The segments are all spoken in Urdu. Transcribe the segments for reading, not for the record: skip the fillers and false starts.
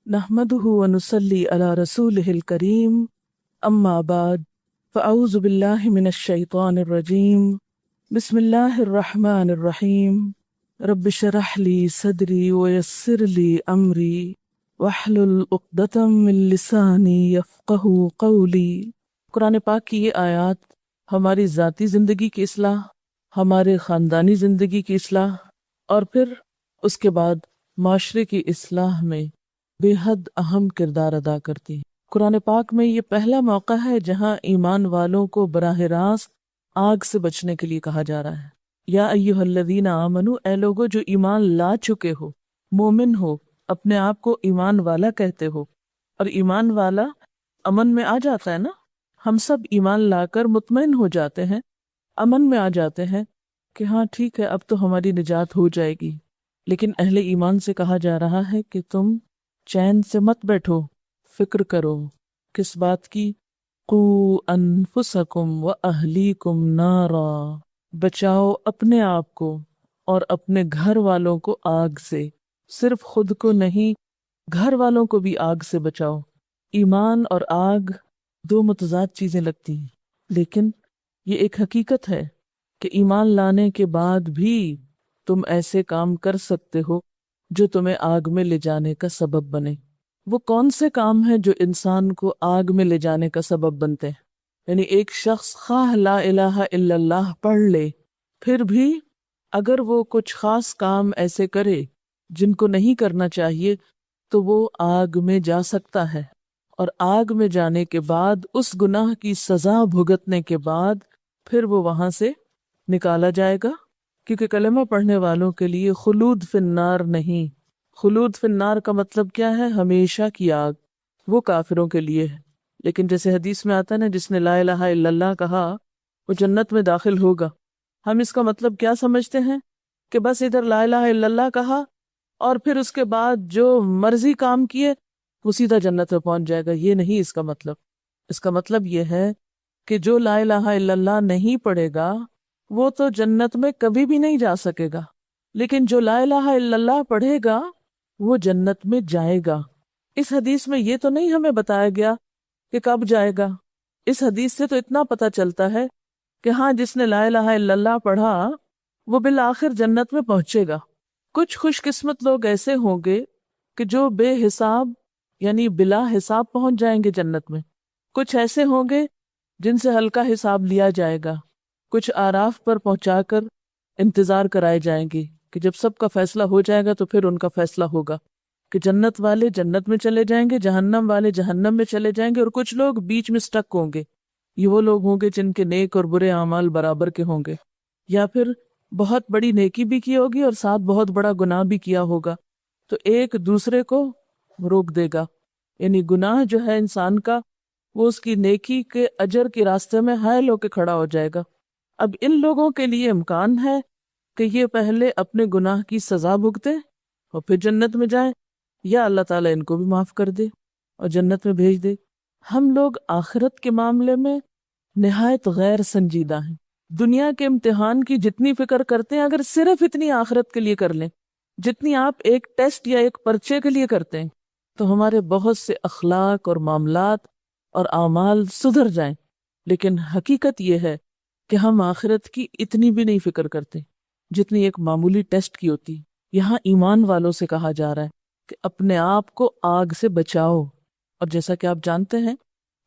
نحمده ونصلي على رسوله الكريم أما بعد فأعوذ بالله من الشيطان الرجيم بسم الله الرحمن الرحيم رب اشرح لي صدري ويسر لي أمري واحلل عقدة من لساني يفقهوا قولي۔ قرآن پاک کی یہ آیات ہماری ذاتی زندگی کی اصلاح، ہمارے خاندانی زندگی کی اصلاح اور پھر اس کے بعد معاشرے کی اصلاح میں بے حد اہم کردار ادا کرتی ہے۔ قرآن پاک میں یہ پہلا موقع ہے جہاں ایمان والوں کو براہ راست آگ سے بچنے کے لیے کہا جا رہا ہے۔ یا ایھا الذین آمنو، اے لوگو جو ایمان لا چکے ہو، مومن ہو، اپنے آپ کو ایمان والا کہتے ہو، اور ایمان والا امن میں آ جاتا ہے نا۔ ہم سب ایمان لا کر مطمئن ہو جاتے ہیں، امن میں آ جاتے ہیں کہ ہاں ٹھیک ہے، اب تو ہماری نجات ہو جائے گی۔ لیکن اہل ایمان سے کہا جا رہا ہے کہ تم چین سے مت بیٹھو، فکر کرو۔ کس بات کی؟ قوا انفسکم واہلیکم نارا، بچاؤ اپنے آپ کو اور اپنے گھر والوں کو آگ سے۔ صرف خود کو نہیں، گھر والوں کو بھی آگ سے بچاؤ۔ ایمان اور آگ دو متضاد چیزیں لگتی ہیں، لیکن یہ ایک حقیقت ہے کہ ایمان لانے کے بعد بھی تم ایسے کام کر سکتے ہو جو تمہیں آگ میں لے جانے کا سبب بنے۔ وہ کون سے کام ہیں جو انسان کو آگ میں لے جانے کا سبب بنتے ہیں؟ یعنی ایک شخص خواہ لا الہ الا اللہ پڑھ لے، پھر بھی اگر وہ کچھ خاص کام ایسے کرے جن کو نہیں کرنا چاہیے تو وہ آگ میں جا سکتا ہے، اور آگ میں جانے کے بعد اس گناہ کی سزا بھگتنے کے بعد پھر وہ وہاں سے نکالا جائے گا، کیونکہ کلمہ پڑھنے والوں کے لیے خلود فی النار نہیں۔ خلود فی النار کا مطلب کیا ہے؟ ہمیشہ کی آگ، وہ کافروں کے لیے ہے۔ لیکن جیسے حدیث میں آتا ہے نا، جس نے لا الہ الا اللہ کہا وہ جنت میں داخل ہوگا۔ ہم اس کا مطلب کیا سمجھتے ہیں کہ بس ادھر لا الہ الا اللہ کہا اور پھر اس کے بعد جو مرضی کام کیے وہ سیدھا جنت میں پہنچ جائے گا۔ یہ نہیں اس کا مطلب۔ اس کا مطلب یہ ہے کہ جو لا الہ الا اللہ نہیں پڑھے گا وہ تو جنت میں کبھی بھی نہیں جا سکے گا، لیکن جو لا الہ الا اللہ پڑھے گا وہ جنت میں جائے گا۔ اس حدیث میں یہ تو نہیں ہمیں بتایا گیا کہ کب جائے گا۔ اس حدیث سے تو اتنا پتہ چلتا ہے کہ ہاں، جس نے لا الہ الا اللہ پڑھا وہ بالآخر جنت میں پہنچے گا۔ کچھ خوش قسمت لوگ ایسے ہوں گے کہ جو بے حساب یعنی بلا حساب پہنچ جائیں گے جنت میں۔ کچھ ایسے ہوں گے جن سے ہلکا حساب لیا جائے گا، کچھ آراف پر پہنچا کر انتظار کرائے جائیں گے کہ جب سب کا فیصلہ ہو جائے گا تو پھر ان کا فیصلہ ہوگا کہ جنت والے جنت میں چلے جائیں گے، جہنم والے جہنم میں چلے جائیں گے، اور کچھ لوگ بیچ میں سٹک ہوں گے۔ یہ وہ لوگ ہوں گے جن کے نیک اور برے اعمال برابر کے ہوں گے، یا پھر بہت بڑی نیکی بھی کی ہوگی اور ساتھ بہت بڑا گناہ بھی کیا ہوگا، تو ایک دوسرے کو روک دے گا۔ یعنی گناہ جو ہے انسان کا، وہ اس کی نیکی کے اجر کے راستے میں حائل ہو کے کھڑا ہو جائے گا۔ اب ان لوگوں کے لیے امکان ہے کہ یہ پہلے اپنے گناہ کی سزا بھگتے اور پھر جنت میں جائیں، یا اللہ تعالیٰ ان کو بھی معاف کر دے اور جنت میں بھیج دے۔ ہم لوگ آخرت کے معاملے میں نہایت غیر سنجیدہ ہیں۔ دنیا کے امتحان کی جتنی فکر کرتے ہیں، اگر صرف اتنی آخرت کے لیے کر لیں جتنی آپ ایک ٹیسٹ یا ایک پرچے کے لیے کرتے ہیں، تو ہمارے بہت سے اخلاق اور معاملات اور اعمال سدھر جائیں۔ لیکن حقیقت یہ ہے کہ ہم آخرت کی اتنی بھی نہیں فکر کرتے جتنی ایک معمولی ٹیسٹ کی ہوتی۔ یہاں ایمان والوں سے کہا جا رہا ہے کہ اپنے آپ کو آگ سے بچاؤ، اور جیسا کہ آپ جانتے ہیں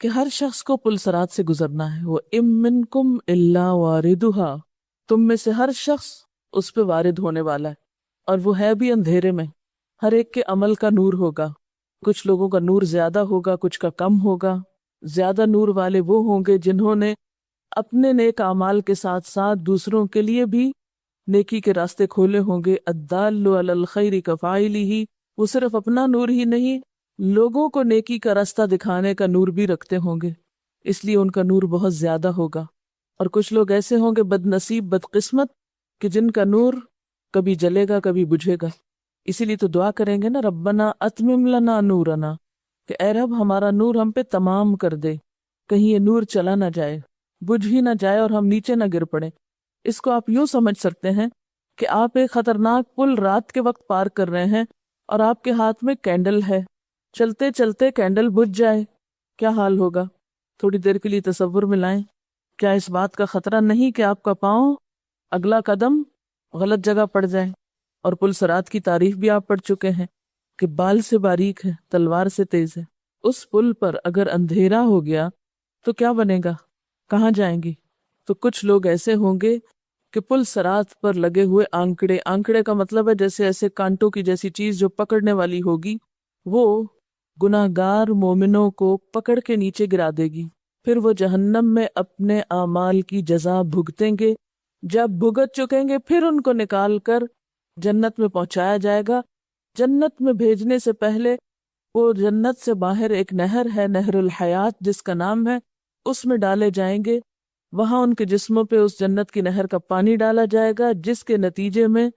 کہ ہر شخص کو پل صراط سے گزرنا ہے۔ وَإِن مِّنكُمْ إِلَّا وَارِدُهَا، تم میں سے ہر شخص اس پہ وارد ہونے والا ہے، اور وہ ہے بھی اندھیرے میں۔ ہر ایک کے عمل کا نور ہوگا، کچھ لوگوں کا نور زیادہ ہوگا، کچھ کا کم ہوگا۔ زیادہ نور والے وہ ہوں گے جنہوں نے اپنے نیک اعمال کے ساتھ ساتھ دوسروں کے لیے بھی نیکی کے راستے کھولے ہوں گے۔ الدال علی الخیر کفاعلہ، وہ صرف اپنا نور ہی نہیں، لوگوں کو نیکی کا راستہ دکھانے کا نور بھی رکھتے ہوں گے، اس لیے ان کا نور بہت زیادہ ہوگا۔ اور کچھ لوگ ایسے ہوں گے بد نصیب، بد قسمت، کہ جن کا نور کبھی جلے گا کبھی بجھے گا۔ اسی لیے تو دعا کریں گے نا، ربنا اتمم لنا نورنا، کہ اے رب ہمارا نور ہم پہ تمام کر دے، کہیں یہ نور چلا نہ جائے، بجھ ہی نہ جائے اور ہم نیچے نہ گر پڑے۔ اس کو آپ یوں سمجھ سکتے ہیں کہ آپ ایک خطرناک پل رات کے وقت پار کر رہے ہیں اور آپ کے ہاتھ میں کینڈل ہے، چلتے چلتے کینڈل بجھ جائے کیا حال ہوگا؟ تھوڑی دیر کے لیے تصور میں لائیں، کیا اس بات کا خطرہ نہیں کہ آپ کا پاؤں اگلا قدم غلط جگہ پڑ جائے؟ اور پل صراط کی تعریف بھی آپ پڑھ چکے ہیں کہ بال سے باریک ہے، تلوار سے تیز ہے۔ اس پل پر اگر اندھیرا ہو گیا تو کیا بنے گا؟ کہاں جائیں گی؟ تو کچھ لوگ ایسے ہوں گے کہ پل صراط پر لگے ہوئے آنکڑے، آنکڑے کا مطلب ہے جیسے ایسے کانٹوں کی جیسی چیز جو پکڑنے والی ہوگی، وہ گناہ گار مومنوں کو پکڑ کے نیچے گرا دے گی، پھر وہ جہنم میں اپنے اعمال کی جزا بھگتیں گے۔ جب بھگت چکیں گے پھر ان کو نکال کر جنت میں پہنچایا جائے گا۔ جنت میں بھیجنے سے پہلے وہ جنت سے باہر ایک نہر ہے، نہر الحیات جس کا نام ہے، اس میں ڈالے جائیں گے۔ وہاں ان کے جسموں پہ اس جنت کی نہر کا پانی ڈالا جائے گا، جس کے نتیجے میں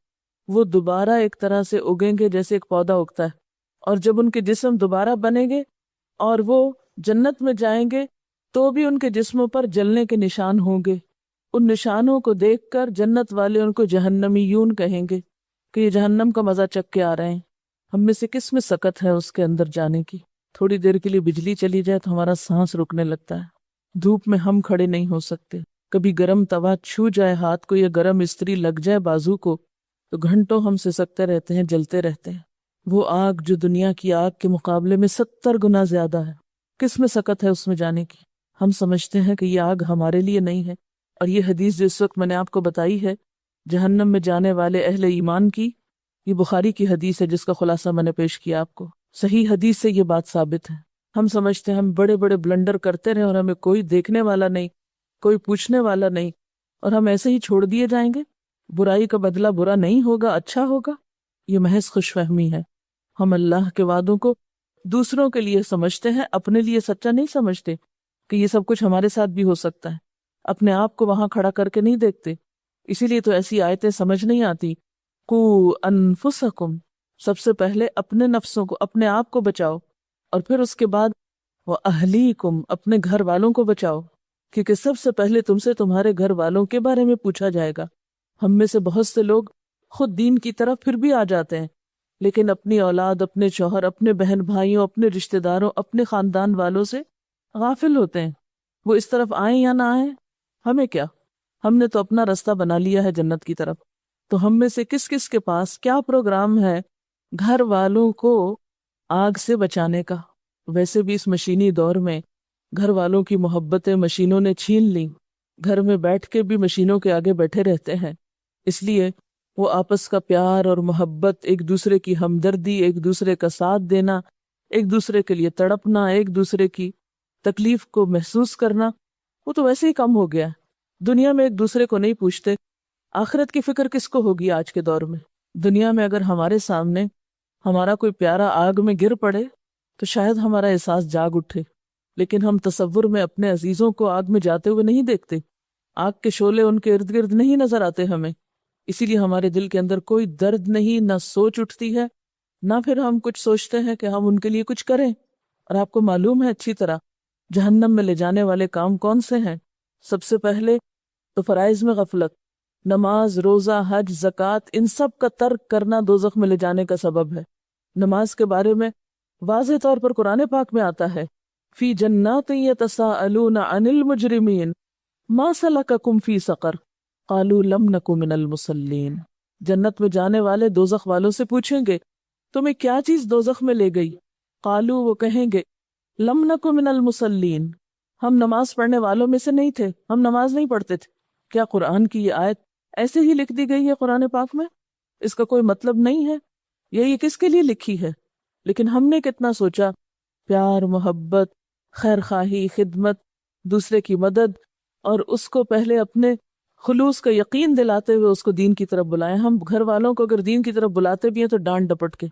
وہ دوبارہ ایک طرح سے اگیں گے جیسے ایک پودا اگتا ہے۔ اور جب ان کے جسم دوبارہ بنیں گے اور وہ جنت میں جائیں گے تو بھی ان کے جسموں پر جلنے کے نشان ہوں گے۔ ان نشانوں کو دیکھ کر جنت والے ان کو جہنمیون کہیں گے کہ یہ جہنم کا مزہ چک کے آ رہے ہیں۔ ہم میں سے کس میں سکت ہے اس کے اندر جانے کی؟ تھوڑی دیر کے لیے بجلی چلی جائے تو ہمارا سانس رکنے لگتا ہے، دھوپ میں ہم کھڑے نہیں ہو سکتے، کبھی گرم توا چھو جائے ہاتھ کو یا گرم استری لگ جائے بازو کو تو گھنٹوں ہم سسکتے رہتے ہیں، جلتے رہتے ہیں۔ وہ آگ جو دنیا کی آگ کے مقابلے میں 70 گنا زیادہ ہے، کس میں سکت ہے اس میں جانے کی؟ ہم سمجھتے ہیں کہ یہ آگ ہمارے لیے نہیں ہے۔ اور یہ حدیث جو اس وقت میں نے آپ کو بتائی ہے جہنم میں جانے والے اہل ایمان کی، یہ بخاری کی حدیث ہے جس کا خلاصہ میں نے پیش کیا آپ کو۔ صحیح حدیث سے یہ بات ثابت ہے۔ ہم سمجھتے ہیں ہم بڑے بڑے بلنڈر کرتے رہے اور ہمیں کوئی دیکھنے والا نہیں، کوئی پوچھنے والا نہیں، اور ہم ایسے ہی چھوڑ دیے جائیں گے، برائی کا بدلہ برا نہیں ہوگا، اچھا ہوگا۔ یہ محض خوش فہمی ہے۔ ہم اللہ کے وعدوں کو دوسروں کے لیے سمجھتے ہیں، اپنے لیے سچا نہیں سمجھتے کہ یہ سب کچھ ہمارے ساتھ بھی ہو سکتا ہے۔ اپنے آپ کو وہاں کھڑا کر کے نہیں دیکھتے، اسی لیے تو ایسی آیتیں سمجھ نہیں آتی۔ قو انفسکم، سب سے پہلے اپنے نفسوں کو، اپنے آپ کو بچاؤ، اور پھر اس کے بعد وَأَهْلِيكُمْ، اپنے گھر والوں کو بچاؤ، کیونکہ سب سے پہلے تم سے تمہارے گھر والوں کے بارے میں پوچھا جائے گا۔ ہم میں سے بہت سے لوگ خود دین کی طرف پھر بھی آ جاتے ہیں، لیکن اپنی اولاد، اپنے شوہر، اپنے بہن بھائیوں، اپنے رشتہ داروں، اپنے خاندان والوں سے غافل ہوتے ہیں۔ وہ اس طرف آئیں یا نہ آئیں، ہمیں کیا؟ ہم نے تو اپنا رستہ بنا لیا ہے جنت کی طرف۔ تو ہم میں سے کس کس کے پاس کیا پروگرام ہے گھر والوں کو آگ سے بچانے کا؟ ویسے بھی اس مشینی دور میں گھر والوں کی محبتیں مشینوں نے چھین لیں، گھر میں بیٹھ کے بھی مشینوں کے آگے بیٹھے رہتے ہیں۔ اس لیے وہ آپس کا پیار اور محبت، ایک دوسرے کی ہمدردی، ایک دوسرے کا ساتھ دینا، ایک دوسرے کے لیے تڑپنا، ایک دوسرے کی تکلیف کو محسوس کرنا، وہ تو ویسے ہی کم ہو گیا ہے۔ دنیا میں ایک دوسرے کو نہیں پوچھتے، آخرت کی فکر کس کو ہوگی آج کے دور میں؟ دنیا میں اگر ہمارے سامنے ہمارا کوئی پیارا آگ میں گر پڑے تو شاید ہمارا احساس جاگ اٹھے، لیکن ہم تصور میں اپنے عزیزوں کو آگ میں جاتے ہوئے نہیں دیکھتے، آگ کے شعلے ان کے ارد گرد نہیں نظر آتے ہمیں، اسی لیے ہمارے دل کے اندر کوئی درد نہیں، نہ سوچ اٹھتی ہے، نہ پھر ہم کچھ سوچتے ہیں کہ ہم ان کے لیے کچھ کریں۔ اور آپ کو معلوم ہے اچھی طرح جہنم میں لے جانے والے کام کون سے ہیں؟ سب سے پہلے تو فرائض میں غفلت، نماز، روزہ، حج، زکوٰۃ، ان سب کا ترک کرنا دوزخ میں لے جانے کا سبب ہے۔ نماز کے بارے میں واضح طور پر قرآن پاک میں آتا ہے، فی جنات یتساءلون عن المجرمین ما سلککم فی سقر قالوا لم نک من المصلین۔ جنت میں جانے والے دوزخ والوں سے پوچھیں گے تمہیں کیا چیز دوزخ میں لے گئی؟ قالوا، وہ کہیں گے لم نک من المصلین، ہم نماز پڑھنے والوں میں سے نہیں تھے، ہم نماز نہیں پڑھتے تھے۔ کیا قرآن کی یہ آیت ایسے ہی لکھ دی گئی ہے قرآن پاک میں؟ اس کا کوئی مطلب نہیں ہے؟ یہ کس کے لیے لکھی ہے؟ لیکن ہم نے کتنا سوچا، پیار، محبت، خیر خواہی، خدمت، دوسرے کی مدد، اور اس کو پہلے اپنے خلوص کا یقین دلاتے ہوئے اس کو دین کی طرف بلائیں۔ ہم گھر والوں کو اگر دین کی طرف بلاتے بھی ہیں تو ڈانٹ ڈپٹ کے،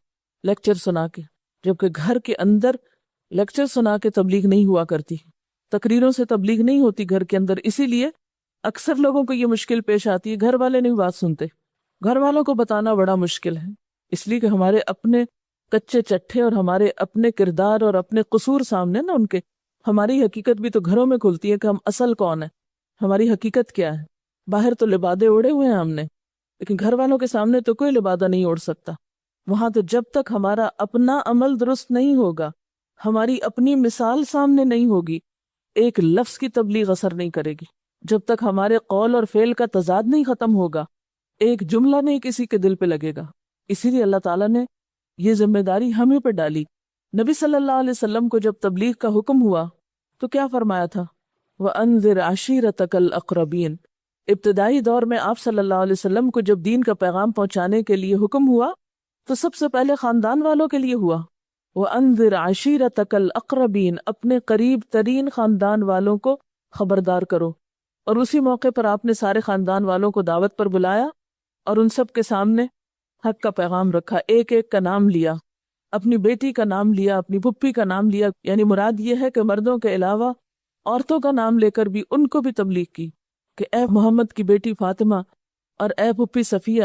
لیکچر سنا کے، جبکہ گھر کے اندر لیکچر سنا کے تبلیغ نہیں ہوا کرتی، تقریروں سے تبلیغ نہیں ہوتی گھر کے اندر۔ اسی لیے اکثر لوگوں کو یہ مشکل پیش آتی ہے، گھر والے نہیں بات سنتے، گھر والوں کو بتانا بڑا مشکل ہے، اس لیے کہ ہمارے اپنے کچے چٹھے اور ہمارے اپنے کردار اور اپنے قصور سامنے نا ان کے، ہماری حقیقت بھی تو گھروں میں کھلتی ہے کہ ہم اصل کون ہے، ہماری حقیقت کیا ہے۔ باہر تو لبادے اوڑے ہوئے ہیں ہم نے، لیکن گھر والوں کے سامنے تو کوئی لبادہ نہیں اوڑھ سکتا۔ وہاں تو جب تک ہمارا اپنا عمل درست نہیں ہوگا، ہماری اپنی مثال سامنے نہیں ہوگی، ایک لفظ کی تبلیغ اثر نہیں کرے گی۔ جب تک ہمارے قول اور فعل کا تضاد نہیں ختم ہوگا، ایک جملہ نہیں کسی کے دل پہ لگے گا۔ اسی لیے اللہ تعالیٰ نے یہ ذمہ داری ہمیں پہ ڈالی۔ نبی صلی اللہ علیہ وسلم کو جب تبلیغ کا حکم ہوا تو کیا فرمایا تھا؟ وَأَنذِرْ عَشِيرَتَكَ الْأَقْرَبِينَ۔ ابتدائی دور میں آپ صلی اللہ علیہ وسلم کو جب دین کا پیغام پہنچانے کے لیے حکم ہوا تو سب سے پہلے خاندان والوں کے لیے ہوا۔ وَأَنذِرْ عَشِيرَتَكَ الْأَقْرَبِينَ، اپنے قریب ترین خاندان والوں کو خبردار کرو۔ اور اسی موقع پر آپ نے سارے خاندان والوں کو دعوت پر بلایا اور ان سب کے سامنے حق کا پیغام رکھا، ایک ایک کا نام لیا، اپنی بیٹی کا نام لیا، اپنی پھپھی کا نام لیا، یعنی مراد یہ ہے کہ مردوں کے علاوہ عورتوں کا نام لے کر بھی ان کو بھی تبلیغ کی کہ اے محمد کی بیٹی فاطمہ اور اے پھپھی صفیہ،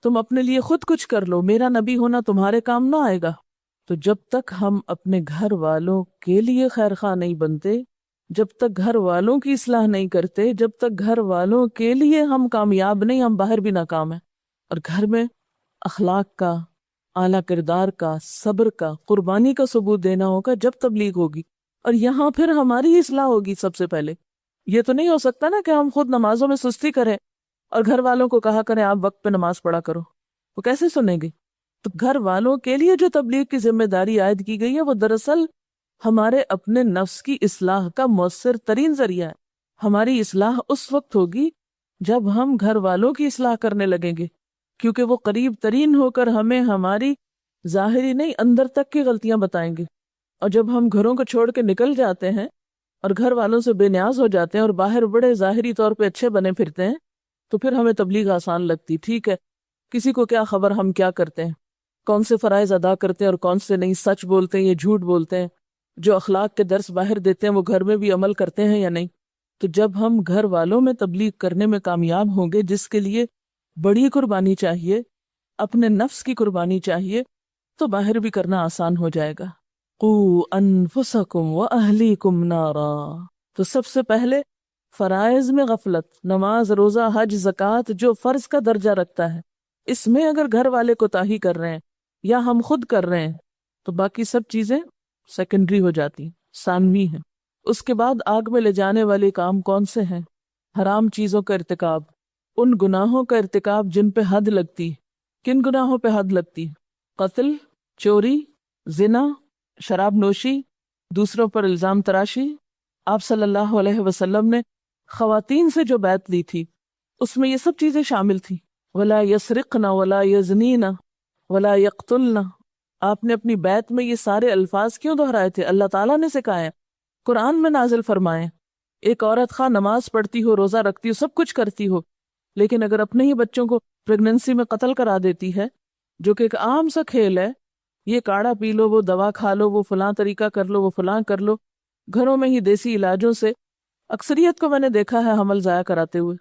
تم اپنے لیے خود کچھ کر لو، میرا نبی ہونا تمہارے کام نہ آئے گا۔ تو جب تک ہم اپنے گھر والوں کے لیے خیر خواہ نہیں بنتے، جب تک گھر والوں کی اصلاح نہیں کرتے، جب تک گھر والوں کے لیے ہم کامیاب نہیں، ہم باہر بھی ناکام ہیں۔ اور گھر میں اخلاق کا، اعلیٰ کردار کا، صبر کا، قربانی کا ثبوت دینا ہوگا جب تبلیغ ہوگی، اور یہاں پھر ہماری اصلاح ہوگی سب سے پہلے۔ یہ تو نہیں ہو سکتا نا کہ ہم خود نمازوں میں سستی کریں اور گھر والوں کو کہا کریں آپ وقت پہ نماز پڑھا کرو، وہ کیسے سنیں گے؟ تو گھر والوں کے لیے جو تبلیغ کی ذمہ داری عائد کی گئی ہے وہ دراصل ہمارے اپنے نفس کی اصلاح کا مؤثر ترین ذریعہ ہے۔ ہماری اصلاح اس وقت ہوگی جب ہم گھر والوں کی اصلاح کرنے لگیں گے، کیونکہ وہ قریب ترین ہو کر ہمیں ہماری ظاہری نہیں اندر تک کی غلطیاں بتائیں گے۔ اور جب ہم گھروں کو چھوڑ کے نکل جاتے ہیں اور گھر والوں سے بے نیاز ہو جاتے ہیں اور باہر بڑے ظاہری طور پہ اچھے بنے پھرتے ہیں تو پھر ہمیں تبلیغ آسان لگتی۔ ٹھیک ہے، کسی کو کیا خبر ہم کیا کرتے ہیں، کون سے فرائض ادا کرتے ہیں اور کون سے نہیں، سچ بولتے ہیں یا جھوٹ بولتے ہیں، جو اخلاق کے درس باہر دیتے ہیں وہ گھر میں بھی عمل کرتے ہیں یا نہیں۔ تو جب ہم گھر والوں میں تبلیغ کرنے میں کامیاب ہوں گے، جس کے لیے بڑی قربانی چاہیے، اپنے نفس کی قربانی چاہیے، تو باہر بھی کرنا آسان ہو جائے گا۔ قُوا أَنفُسَكُمْ وَأَهْلِيكُمْ نَارًا۔ تو سب سے پہلے فرائض میں غفلت، نماز، روزہ، حج، زکوٰۃ جو فرض کا درجہ رکھتا ہے، اس میں اگر گھر والے کوتاہی کر رہے ہیں یا ہم خود کر رہے ہیں تو باقی سب چیزیں سیکنڈری ہو جاتی ہیں، ثانوی ہیں۔ اس کے بعد آگ میں لے جانے والے کام کون سے ہیں؟ حرام چیزوں کا ارتکاب، ان گناہوں کا ارتکاب جن پہ حد لگتی۔ کن گناہوں پہ حد لگتی؟ قتل، چوری، زنا، شراب نوشی، دوسروں پر الزام تراشی۔ آپ صلی اللہ علیہ وسلم نے خواتین سے جو بیعت لی تھی اس میں یہ سب چیزیں شامل تھیں۔ وَلَا يَسْرِقْنَ وَلَا يَزْنِينَ وَلَا يَقْتُلْنَ۔ آپ نے اپنی بیعت میں یہ سارے الفاظ کیوں دہرائے تھے؟ اللہ تعالیٰ نے سکھائے، قرآن میں نازل فرمائے۔ ایک عورت خواہ نماز پڑھتی ہو، روزہ رکھتی ہو، سب کچھ کرتی ہو، لیکن اگر اپنے ہی بچوں کو پریگننسی میں قتل کرا دیتی ہے، جو کہ ایک عام سا کھیل ہے، یہ کاڑھا پی لو، وہ دوا کھا لو، وہ فلاں طریقہ کر لو، وہ فلاں کر لو، گھروں میں ہی دیسی علاجوں سے اکثریت کو میں نے دیکھا ہے حمل ضائع کراتے ہوئے،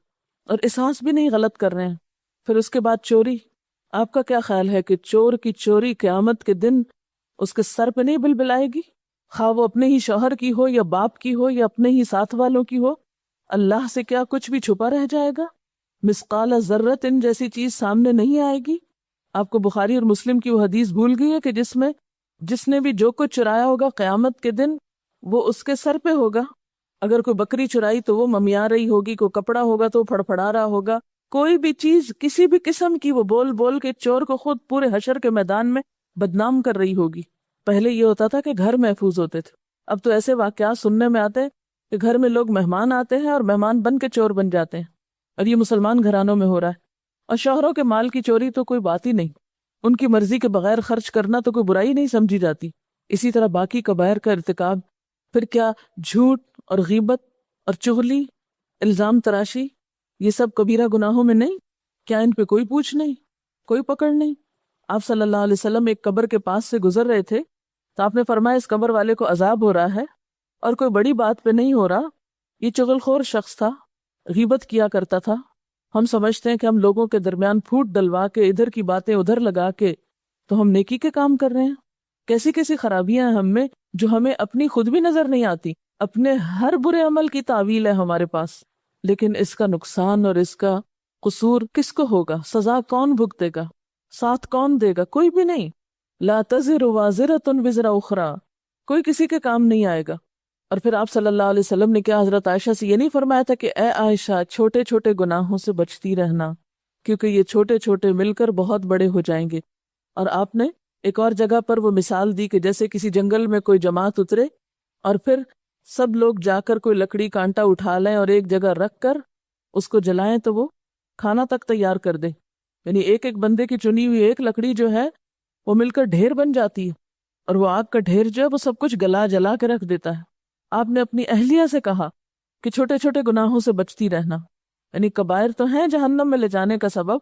اور احساس بھی نہیں غلط کر رہے ہیں۔ پھر اس کے بعد چوری۔ آپ کا کیا خیال ہے کہ چور کی چوری قیامت کے دن اس کے سر پہ نہیں بلبلائے گی؟ خواہ وہ اپنے ہی شوہر کی ہو یا باپ کی ہو یا اپنے ہی ساتھ والوں کی ہو، اللہ سے کیا کچھ بھی چھپا رہ جائے گا؟ مثقال ذرۃ جیسی چیز سامنے نہیں آئے گی؟ آپ کو بخاری اور مسلم کی وہ حدیث بھول گئی ہے کہ جس نے بھی جو کچھ چرایا ہوگا قیامت کے دن وہ اس کے سر پہ ہوگا۔ اگر کوئی بکری چرائی تو وہ ممیا رہی ہوگی، کوئی کپڑا ہوگا تو وہ پھڑپھڑا رہا ہوگا، کوئی بھی چیز کسی بھی قسم کی وہ بول بول کے چور کو خود پورے حشر کے میدان میں بدنام کر رہی ہوگی۔ پہلے یہ ہوتا تھا کہ گھر محفوظ ہوتے تھے، اب تو ایسے واقعات سننے میں آتے ہیں کہ گھر میں لوگ مہمان آتے ہیں اور مہمان بن کے چور بن جاتے ہیں، اور یہ مسلمان گھرانوں میں ہو رہا ہے۔ اور شوہروں کے مال کی چوری تو کوئی بات ہی نہیں، ان کی مرضی کے بغیر خرچ کرنا تو کوئی برائی نہیں سمجھی جاتی۔ اسی طرح باقی کبائر کا ارتکاب، پھر کیا جھوٹ اور غیبت اور چغلی، الزام تراشی، یہ سب کبیرہ گناہوں میں نہیں؟ کیا ان پہ کوئی پوچھ نہیں، کوئی پکڑ نہیں؟ آپ صلی اللہ علیہ وسلم ایک قبر کے پاس سے گزر رہے تھے تو آپ نے فرمایا اس قبر والے کو عذاب ہو رہا ہے، اور کوئی بڑی بات پہ نہیں ہو رہا۔ یہ چغل خور شخص تھا، غیبت کیا کرتا تھا۔ ہم سمجھتے ہیں کہ ہم لوگوں کے درمیان پھوٹ ڈلوا کے ادھر کی باتیں ادھر لگا کے تو ہم نیکی کے کام کر رہے ہیں۔ کیسی کیسی خرابیاں ہیں ہم میں جو ہمیں اپنی خود بھی نظر نہیں آتی، اپنے ہر برے عمل کی تعویل ہے ہمارے پاس، لیکن اس کا نقصان اور اس کا قصور کس کو ہوگا؟ سزا کون بھگتے گا؟ ساتھ کون دے گا؟ کوئی بھی نہیں. لا تزر وازرۃ وزر اخری، کوئی کسی کے کام نہیں آئے گا. اور پھر آپ صلی اللہ علیہ وسلم نے کیا حضرت عائشہ سے یہ نہیں فرمایا تھا کہ اے عائشہ چھوٹے چھوٹے گناہوں سے بچتی رہنا، کیونکہ یہ چھوٹے چھوٹے مل کر بہت بڑے ہو جائیں گے. اور آپ نے ایک اور جگہ پر وہ مثال دی کہ جیسے کسی جنگل میں کوئی جماعت اترے اور پھر سب لوگ جا کر کوئی لکڑی کانٹا اٹھا لیں اور ایک جگہ رکھ کر اس کو جلائیں تو وہ کھانا تک تیار کر دے. یعنی ایک ایک بندے کی چنی ہوئی ایک لکڑی جو ہے وہ مل کر ڈھیر بن جاتی ہے، اور وہ آگ کا ڈھیر جو ہے وہ سب کچھ جلا کے رکھ دیتا ہے. آپ نے اپنی اہلیہ سے کہا کہ چھوٹے چھوٹے گناہوں سے بچتی رہنا. یعنی کبائر تو ہیں جہنم میں لے جانے کا سبب،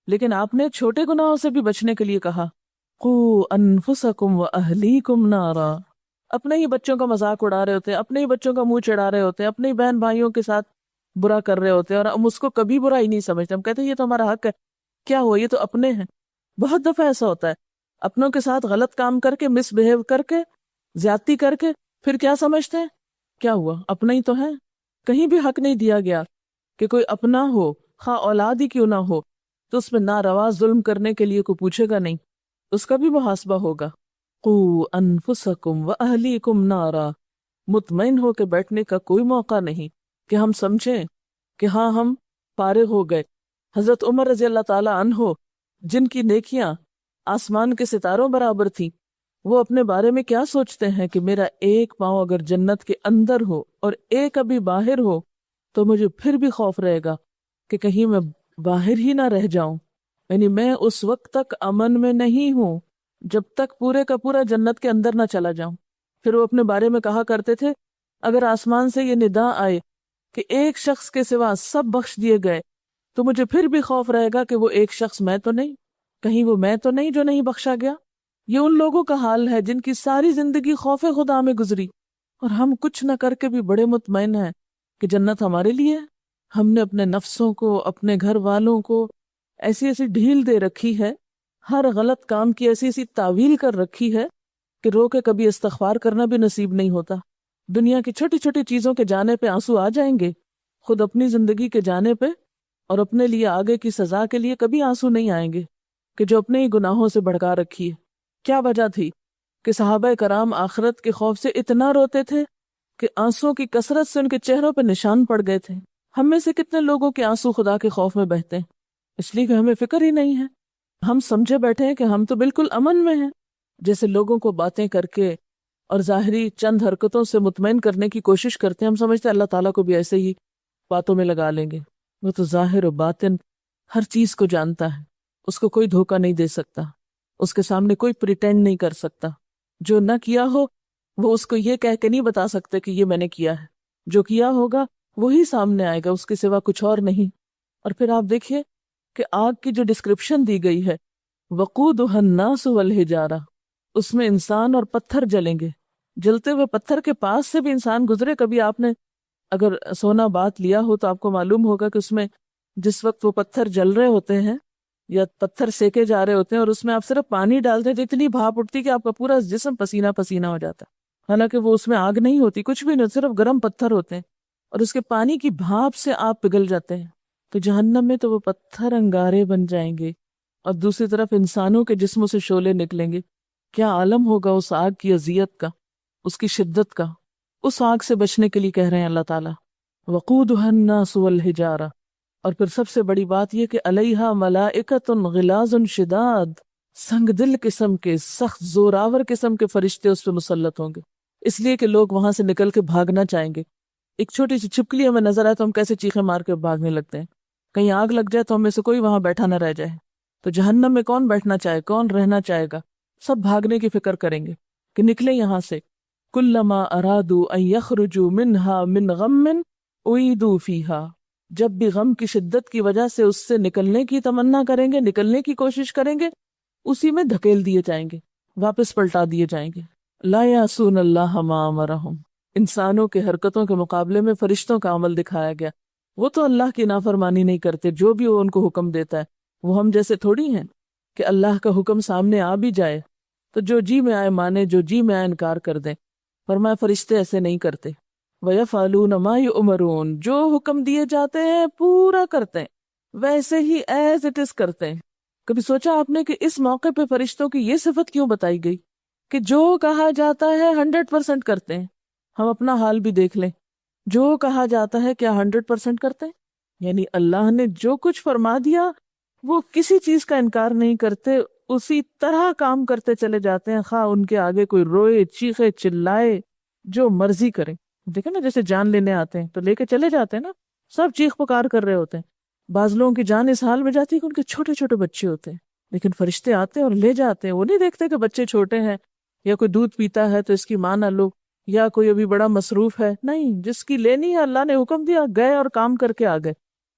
لیکن آپ نے چھوٹے گناہوں سے بھی بچنے کے لیے کہا. قو انفسکم واہلیکم نارا. اپنے ہی بچوں کا مذاق اڑا رہے ہوتے ہیں، اپنے ہی بچوں کا منہ چڑھا رہے ہوتے ہیں، اپنے ہی بہن بھائیوں کے ساتھ برا کر رہے ہوتے ہیں، اور ہم اس کو کبھی برا ہی نہیں سمجھتے. ہم کہتے ہیں یہ تو ہمارا حق ہے، کیا ہوا، یہ تو اپنے ہیں. بہت دفعہ ایسا ہوتا ہے، اپنوں کے ساتھ غلط کام کر کے، مس بہیو کر کے، زیادتی کر کے، پھر کیا سمجھتے ہیں کیا ہوا، اپنا ہی تو ہے. کہیں بھی حق نہیں دیا گیا کہ کوئی اپنا ہو، خواہ اولاد ہی کیوں نہ ہو، تو اس میں ناروا ظلم کرنے کے لیے کوئی پوچھے گا نہیں، اس کا بھی محاسبہ ہوگا. قو انفسکم واہلیکم نارا. مطمئن ہو کے بیٹھنے کا کوئی موقع نہیں کہ ہم سمجھیں کہ ہاں ہم فارغ ہو گئے. حضرت عمر رضی اللہ تعالی عنہ جن کی نیکیاں آسمان کے ستاروں برابر تھی، وہ اپنے بارے میں کیا سوچتے ہیں کہ میرا ایک پاؤں اگر جنت کے اندر ہو اور ایک ابھی باہر ہو تو مجھے پھر بھی خوف رہے گا کہ کہیں میں باہر ہی نہ رہ جاؤں. یعنی میں اس وقت تک امن میں نہیں ہوں جب تک پورے کا پورا جنت کے اندر نہ چلا جاؤں. پھر وہ اپنے بارے میں کہا کرتے تھے اگر آسمان سے یہ ندا آئے کہ ایک شخص کے سوا سب بخش دیے گئے تو مجھے پھر بھی خوف رہے گا کہ وہ ایک شخص میں تو نہیں، کہیں وہ میں تو نہیں جو نہیں بخشا گیا. یہ ان لوگوں کا حال ہے جن کی ساری زندگی خوف خدا میں گزری، اور ہم کچھ نہ کر کے بھی بڑے مطمئن ہیں کہ جنت ہمارے لیے ہے. ہم نے اپنے نفسوں کو، اپنے گھر والوں کو ایسی ایسی ڈھیل دے رکھی ہے، ہر غلط کام کی ایسی ایسی تعویل کر رکھی ہے کہ رو کے کبھی استغفار کرنا بھی نصیب نہیں ہوتا. دنیا کی چھوٹی چھوٹی چیزوں کے جانے پہ آنسو آ جائیں گے، خود اپنی زندگی کے جانے پہ اور اپنے لیے آگے کی سزا کے لیے کبھی آنسو نہیں آئیں گے کہ جو اپنے ہی گناہوں سے بھڑکا رکھی ہے. کیا وجہ تھی کہ صحابہ کرام آخرت کے خوف سے اتنا روتے تھے کہ آنسوں کی کثرت سے ان کے چہروں پہ نشان پڑ گئے تھے. ہم میں سے کتنے لوگوں کے آنسو خدا کے خوف میں بہتے ہیں، اس لیے کہ ہمیں فکر ہی نہیں ہے. ہم سمجھے بیٹھے ہیں کہ ہم تو بالکل امن میں ہیں. جیسے لوگوں کو باتیں کر کے اور ظاہری چند حرکتوں سے مطمئن کرنے کی کوشش کرتے ہیں، ہم سمجھتے ہیں اللہ تعالیٰ کو بھی ایسے ہی باتوں میں لگا لیں گے. وہ تو ظاہر و باطن ہر چیز کو جانتا ہے، اس کو کوئی دھوکہ نہیں دے سکتا، اس کے سامنے کوئی پریٹینڈ نہیں کر سکتا. جو نہ کیا ہو وہ اس کو یہ کہہ کے نہیں بتا سکتے کہ یہ میں نے کیا ہے. جو کیا ہوگا وہی سامنے آئے گا، اس کے سوا کچھ اور نہیں. اور پھر آپ دیکھیے کہ آگ کی جو ڈسکرپشن دی گئی ہے، وقودها الناس والحجارہ، اس میں انسان اور پتھر جلیں گے. جلتے ہوئے پتھر کے پاس سے بھی انسان گزرے. کبھی آپ نے اگر سونا بات لیا ہو تو آپ کو معلوم ہوگا کہ اس میں جس وقت وہ پتھر جل رہے ہوتے ہیں یا پتھر سیکے جا رہے ہوتے ہیں اور اس میں آپ صرف پانی ڈالتے ہیں تو اتنی بھاپ اٹھتی کہ آپ کا پورا جسم پسینہ پسینہ ہو جاتا ہے. حالانکہ وہ اس میں آگ نہیں ہوتی، کچھ بھی نہیں، صرف گرم پتھر ہوتے ہیں، اور اس کے پانی کی بھاپ سے آپ پگھل جاتے ہیں. تو جہنم میں تو وہ پتھر انگارے بن جائیں گے اور دوسری طرف انسانوں کے جسموں سے شعلے نکلیں گے. کیا عالم ہوگا اس آگ کی اذیت کا، اس کی شدت کا. اس آگ سے بچنے کے لیے کہہ رہے ہیں اللہ تعالیٰ وقودها الناس والحجارہ. اور پھر سب سے بڑی بات یہ کہ علیہا ملائکۃ غلاظ شداد، سنگ دل قسم کے، سخت زوراور قسم کے فرشتے اس پہ مسلط ہوں گے، اس لیے کہ لوگ وہاں سے نکل کے بھاگنا چاہیں گے. ایک چھوٹی سی چھپکلی ہمیں نظر آئے تو ہم کیسے چیخیں مار کے بھاگنے لگتے ہیں. کہیں آگ لگ جائے تو ہم میں سے کوئی وہاں بیٹھا نہ رہ جائے. تو جہنم میں کون بیٹھنا چاہے، کون رہنا چاہے گا؟ سب بھاگنے کی فکر کریں گے کہ نکلے یہاں سے. کلما ارادوا ان یخرجوا منها من غم اعیدوا فیہا، جب بھی غم کی شدت کی وجہ سے اس سے نکلنے کی تمنا کریں گے، نکلنے کی کوشش کریں گے، اسی میں دھکیل دیے جائیں گے، واپس پلٹا دیے جائیں گے. لا یعصون اللہ ما امرہم. انسانوں کے حرکتوں کے مقابلے میں فرشتوں کا عمل دکھایا گیا. وہ تو اللہ کی نافرمانی نہیں کرتے، جو بھی وہ ان کو حکم دیتا ہے. وہ ہم جیسے تھوڑی ہیں کہ اللہ کا حکم سامنے آ بھی جائے تو جو جی میں آئے مانے، جو جی میں آئے انکار کر دیں. فرمایا فرشتے ایسے نہیں کرتے. وَيَفْعَلُونَ مَا يُؤْمَرُونَ، جو حکم دیے جاتے ہیں پورا کرتے ہیں، ویسے ہی ایز اٹ از کرتے ہیں. کبھی سوچا آپ نے کہ اس موقع پہ فرشتوں کی یہ صفت کیوں بتائی گئی کہ جو کہا جاتا ہے 100% کرتے ہیں؟ ہم اپنا حال بھی دیکھ لیں، جو کہا جاتا ہے کیا 100% کرتے ہیں؟ یعنی اللہ نے جو کچھ فرما دیا وہ کسی چیز کا انکار نہیں کرتے، اسی طرح کام کرتے چلے جاتے ہیں، خواہ ان کے آگے کوئی روئے چیخے چلائے، جو مرضی کریں۔ دیکھیں نا، جیسے جان لینے آتے ہیں تو لے کے چلے جاتے ہیں نا، سب چیخ پکار کر رہے ہوتے ہیں، بعض لوگوں کی جان اس حال میں جاتی ہے کہ ان کے چھوٹے چھوٹے بچے ہوتے ہیں، لیکن فرشتے آتے ہیں اور لے جاتے ہیں۔ وہ نہیں دیکھتے کہ بچے چھوٹے ہیں، یا کوئی دودھ پیتا ہے تو اس کی ماں نہ لو، یا کوئی ابھی بڑا مصروف ہے، نہیں، جس کی لینی ہے اللہ نے حکم دیا، گئے اور کام کر کے آ گئے۔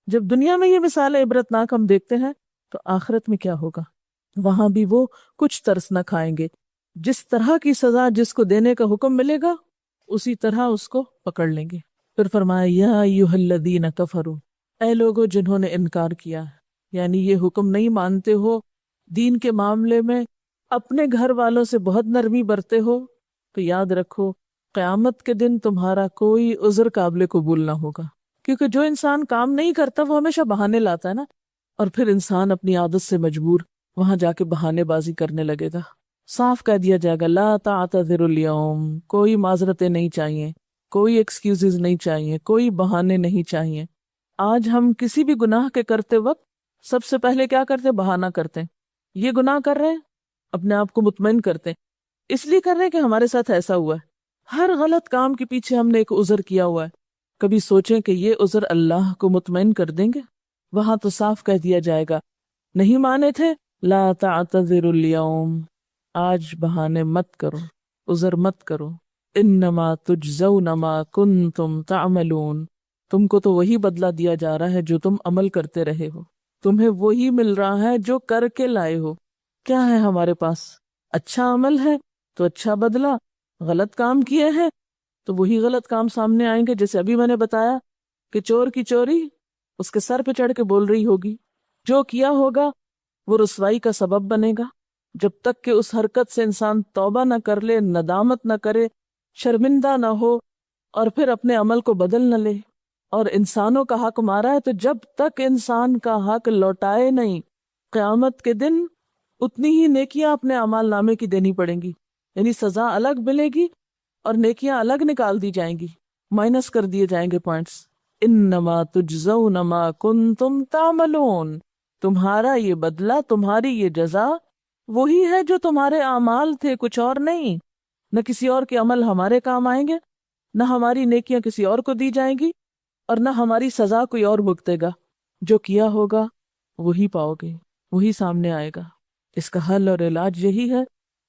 جب دنیا میں یہ مثالیں عبرتناک ہم دیکھتے ہیں تو آخرت میں کیا ہوگا؟ وہاں بھی وہ کچھ ترس نہ کھائیں گے، جس طرح کی سزا جس کو دینے کا حکم ملے گا اسی طرح اس کو پکڑ لیں گے۔ پھر فرمایا یا ایھا الذین کفروا، اے لوگو جنہوں نے انکار کیا، یعنی یہ حکم نہیں مانتے ہو، دین کے معاملے میں اپنے گھر والوں سے بہت نرمی برتے ہو، تو یاد رکھو قیامت کے دن تمہارا کوئی عذر قابل قبول نہ ہوگا، کیونکہ جو انسان کام نہیں کرتا وہ ہمیشہ بہانے لاتا ہے نا، اور پھر انسان اپنی عادت سے مجبور وہاں جا کے بہانے بازی کرنے لگے گا۔ صاف کہہ دیا جائے گا لا تعتذروا اليوم، کوئی معذرتیں نہیں چاہیے، کوئی ایکسکیوزز نہیں چاہیے، کوئی بہانے نہیں چاہیے۔ آج ہم کسی بھی گناہ کے کرتے وقت سب سے پہلے کیا کرتے؟ بہانہ کرتے ہیں۔ یہ گناہ کر رہے ہیں، اپنے آپ کو مطمئن کرتے ہیں، اس لیے کر رہے ہیں کہ ہمارے ساتھ ایسا ہوا ہے۔ ہر غلط کام کے پیچھے ہم نے ایک عذر کیا ہوا ہے۔ کبھی سوچیں کہ یہ عذر اللہ کو مطمئن کر دیں گے؟ وہاں تو صاف کہہ دیا جائے گا، نہیں مانے تھے لا تعتذروا اليوم، آج بہانے مت کرو، عذر مت کرو، انما تجزون ما کنتم تعملون، تم کو تو وہی بدلہ دیا جا رہا ہے جو تم عمل کرتے رہے ہو، تمہیں وہی مل رہا ہے جو کر کے لائے ہو۔ کیا ہے ہمارے پاس؟ اچھا عمل ہے تو اچھا بدلہ، غلط کام کیے ہیں تو وہی غلط کام سامنے آئیں گے۔ جیسے ابھی میں نے بتایا کہ چور کی چوری اس کے سر پہ چڑھ کے بول رہی ہوگی، جو کیا ہوگا وہ رسوائی کا سبب بنے گا۔ جب تک کہ اس حرکت سے انسان توبہ نہ کر لے، ندامت نہ کرے، شرمندہ نہ ہو، اور پھر اپنے عمل کو بدل نہ لے، اور انسانوں کا حق مارا ہے تو جب تک انسان کا حق لوٹائے نہیں، قیامت کے دن اتنی ہی نیکیاں اپنے اعمال نامے کی دینی پڑیں گی، یعنی سزا الگ ملے گی اور نیکیاں الگ نکال دی جائیں گی، مائنس کر دیے جائیں گے پوائنٹس۔ انما تجزون ما کنتم تعملون، تمہارا یہ بدلہ، تمہاری یہ جزا وہی ہے جو تمہارے اعمال تھے، کچھ اور نہیں۔ نہ کسی اور کے عمل ہمارے کام آئیں گے، نہ ہماری نیکیاں کسی اور کو دی جائیں گی، اور نہ ہماری سزا کوئی اور بھگتے گا۔ جو کیا ہوگا وہی پاؤ گے، وہی سامنے آئے گا۔ اس کا حل اور علاج یہی ہے،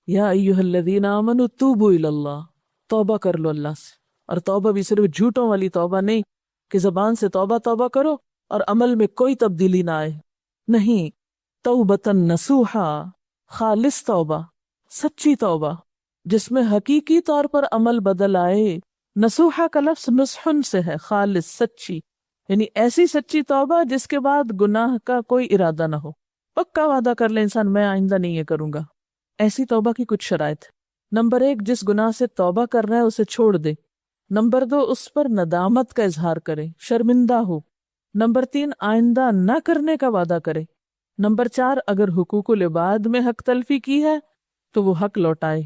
یا ایھا الذین آمنوا توبوا الی اللہ، توبہ کر لو اللہ سے۔ اور توبہ بھی صرف جھوٹوں والی توبہ نہیں کہ زبان سے توبہ توبہ کرو اور عمل میں کوئی تبدیلی نہ آئے، نہیں، توبۃ نصوحا، خالص توبہ، سچی توبہ جس میں حقیقی طور پر عمل بدل آئے۔ نصوحا کا لفظ نصحن سے ہے، خالص، سچی، یعنی ایسی سچی توبہ جس کے بعد گناہ کا کوئی ارادہ نہ ہو، پکا وعدہ کر لے انسان میں آئندہ نہیں یہ کروں گا۔ ایسی توبہ کی کچھ شرائط: نمبر 1، جس گناہ سے توبہ کر رہا ہے اسے چھوڑ دے۔ نمبر 2، اس پر ندامت کا اظہار کرے، شرمندہ ہو۔ نمبر 3، آئندہ نہ کرنے کا وعدہ کرے۔ نمبر 4، اگر حقوق العباد میں حق تلفی کی ہے تو وہ حق لوٹائے،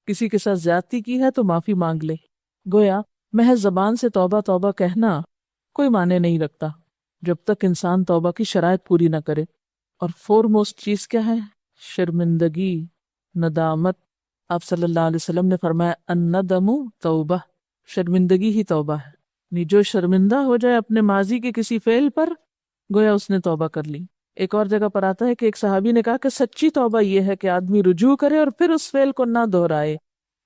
کسی کے ساتھ زیادتی کی ہے تو معافی مانگ لے۔ گویا محض زبان سے توبہ توبہ کہنا کوئی معنی نہیں رکھتا جب تک انسان توبہ کی شرائط پوری نہ کرے۔ اور فورموسٹ چیز کیا ہے؟ شرمندگی، ندامت۔ آپ صلی اللہ علیہ وسلم نے فرمایا الندم توبہ، شرمندگی ہی توبہ ہے، یعنی جو شرمندہ ہو جائے اپنے ماضی کے کسی فعل پر، گویا اس نے توبہ کر لی۔ ایک اور جگہ پر آتا ہے کہ ایک صحابی نے کہا کہ سچی توبہ یہ ہے کہ آدمی رجوع کرے اور پھر اس فعل کو نہ دہرائے،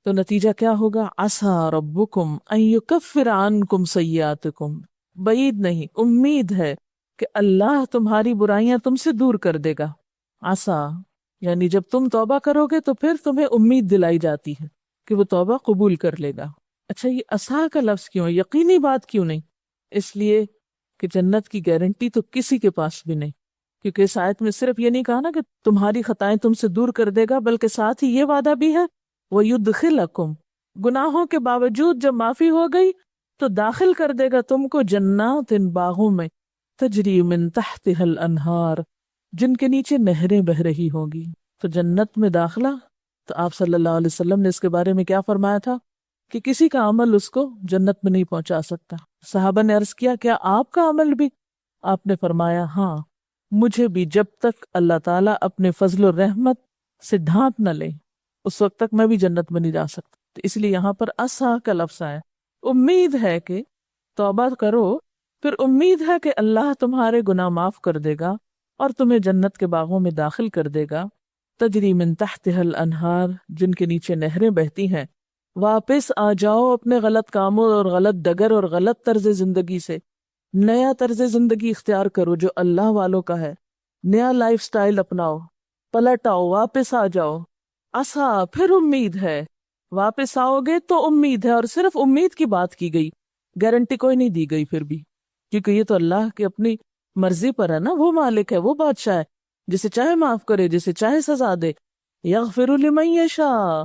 تو نتیجہ کیا ہوگا؟ عسیٰ ربکم ان یکفر عنکم سیئاتکم، بعید نہیں، امید ہے کہ اللہ تمہاری برائیاں تم سے دور کر دے گا۔ عسیٰ یعنی جب تم توبہ کرو گے تو پھر تمہیں امید دلائی جاتی ہے کہ وہ توبہ قبول کر لے گا۔ اچھا، یہ عسیٰ کا لفظ کیوں ہے؟ یقینی بات کیوں نہیں؟ اس لیے کہ جنت کی گارنٹی تو کسی کے پاس بھی نہیں، کیونکہ اس آیت میں صرف یہ نہیں کہا نا کہ تمہاری خطائیں تم سے دور کر دے گا، بلکہ ساتھ ہی یہ وعدہ بھی ہے وَيُدْخِلَكُمْ، گناہوں کے باوجود جب معافی ہو گئی تو داخل کر دے گا تم کو جنات، ان باغوں میں، تجری من تحتها الانہار، جن کے نیچے نہریں بہ رہی ہوں گی۔ تو جنت میں داخلہ، تو آپ صلی اللہ علیہ وسلم نے اس کے بارے میں کیا فرمایا تھا کہ کسی کا عمل اس کو جنت میں نہیں پہنچا سکتا۔ صحابہ نے عرض کیا کیا آپ کا عمل بھی؟ آپ نے فرمایا ہاں، مجھے بھی جب تک اللہ تعالیٰ اپنے فضل و رحمت سے ڈھانپ نہ لے اس وقت تک میں بھی جنت میں نہیں جا سکتا۔ تو اس لیے یہاں پر عسیٰ کا لفظ آیا، امید ہے کہ توبہ کرو، پھر امید ہے کہ اللہ تمہارے گناہ معاف کر دے گا اور تمہیں جنت کے باغوں میں داخل کر دے گا، تجری من تحتها الانہار، جن کے نیچے نہریں بہتی ہیں۔ واپس آ جاؤ اپنے غلط کاموں اور غلط ڈگر اور غلط طرز زندگی سے، نیا طرز زندگی اختیار کرو جو اللہ والوں کا ہے، نیا لائف سٹائل اپناؤ، پلٹ آؤ، واپس آ جاؤ۔ عسیٰ، پھر امید ہے، واپس آؤ گے تو امید ہے، اور صرف امید کی بات کی گئی، گارنٹی کوئی نہیں دی گئی پھر بھی، کیونکہ یہ تو اللہ کی اپنی مرضی پر ہے نا، وہ مالک ہے، وہ بادشاہ ہے، جسے چاہے معاف کرے، جسے چاہے سزا دے۔ یغفر لمن یشاء